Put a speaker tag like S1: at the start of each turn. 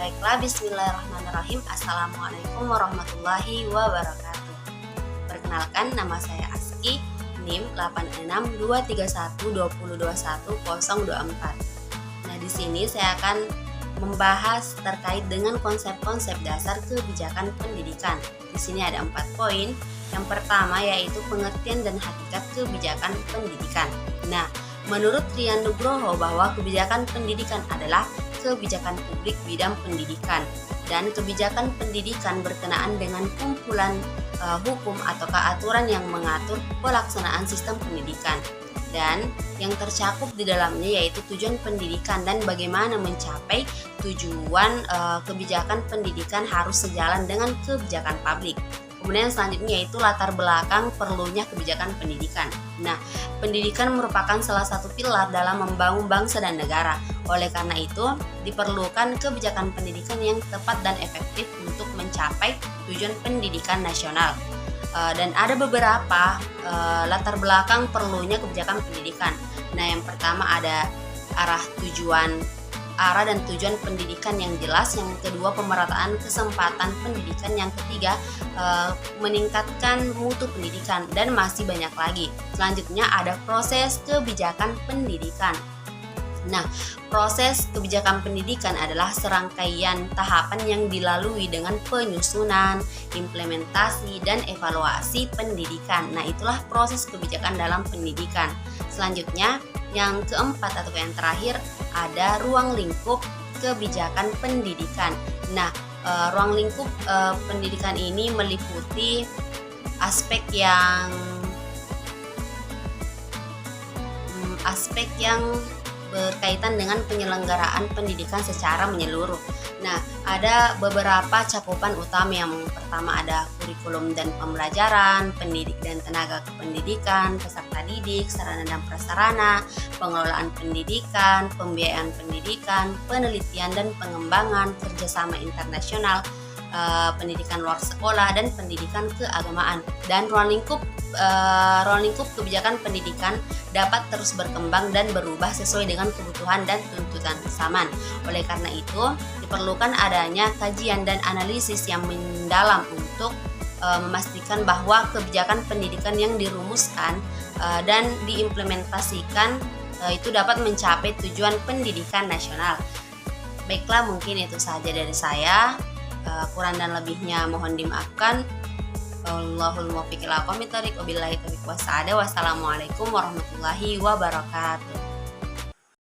S1: Baiklah, bismillahirrahmanirrahim. Assalamualaikum warahmatullahi wabarakatuh. Perkenalkan, nama saya Aski, NIM 862312021024. Nah, di sini saya akan membahas terkait dengan konsep-konsep dasar kebijakan pendidikan. Di sini ada 4 poin. Yang pertama yaitu pengertian dan hakikat kebijakan pendidikan. Nah, menurut Rian Nugroho bahwa kebijakan pendidikan adalah kebijakan publik bidang pendidikan, dan kebijakan pendidikan berkenaan dengan kumpulan hukum atau aturan yang mengatur pelaksanaan sistem pendidikan, dan yang tercakup di dalamnya yaitu tujuan pendidikan dan bagaimana mencapai tujuan kebijakan pendidikan harus sejalan dengan kebijakan publik. Kemudian selanjutnya yaitu latar belakang perlunya kebijakan pendidikan. Nah, pendidikan merupakan salah satu pilar dalam membangun bangsa dan negara. Oleh karena itu, diperlukan kebijakan pendidikan yang tepat dan efektif untuk mencapai tujuan pendidikan nasional. Dan ada beberapa latar belakang perlunya kebijakan pendidikan. Nah, yang pertama ada arah dan tujuan pendidikan yang jelas, yang kedua pemerataan kesempatan pendidikan, yang ketiga meningkatkan mutu pendidikan, dan masih banyak lagi. Selanjutnya ada proses kebijakan pendidikan. Nah, proses kebijakan pendidikan adalah serangkaian tahapan yang dilalui dengan penyusunan, implementasi, dan evaluasi pendidikan. Nah, itulah proses kebijakan dalam pendidikan. Selanjutnya, yang keempat atau yang terakhir ada ruang lingkup kebijakan pendidikan. Nah, ruang lingkup pendidikan ini meliputi aspek yang berkaitan dengan penyelenggaraan pendidikan secara menyeluruh. Nah, ada beberapa cakupan utama. Yang pertama ada kurikulum dan pembelajaran, pendidik dan tenaga kependidikan, peserta didik, sarana dan prasarana, pengelolaan pendidikan, pembiayaan pendidikan, penelitian dan pengembangan, kerjasama internasional, pendidikan luar sekolah, dan pendidikan keagamaan. Dan ruang lingkup kebijakan pendidikan dapat terus berkembang dan berubah sesuai dengan kebutuhan dan tuntutan zaman. Oleh karena itu, diperlukan adanya kajian dan analisis yang mendalam untuk memastikan bahwa kebijakan pendidikan yang dirumuskan dan diimplementasikan itu dapat mencapai tujuan pendidikan nasional. Baiklah, mungkin itu saja dari saya. Kurang dan lebihnya mohon dimaafkan. Wallahul muwaffiq ila aqwamit thoriq. Wabillahi taufiq wassalam. Wassalamualaikum warahmatullahi wabarakatuh.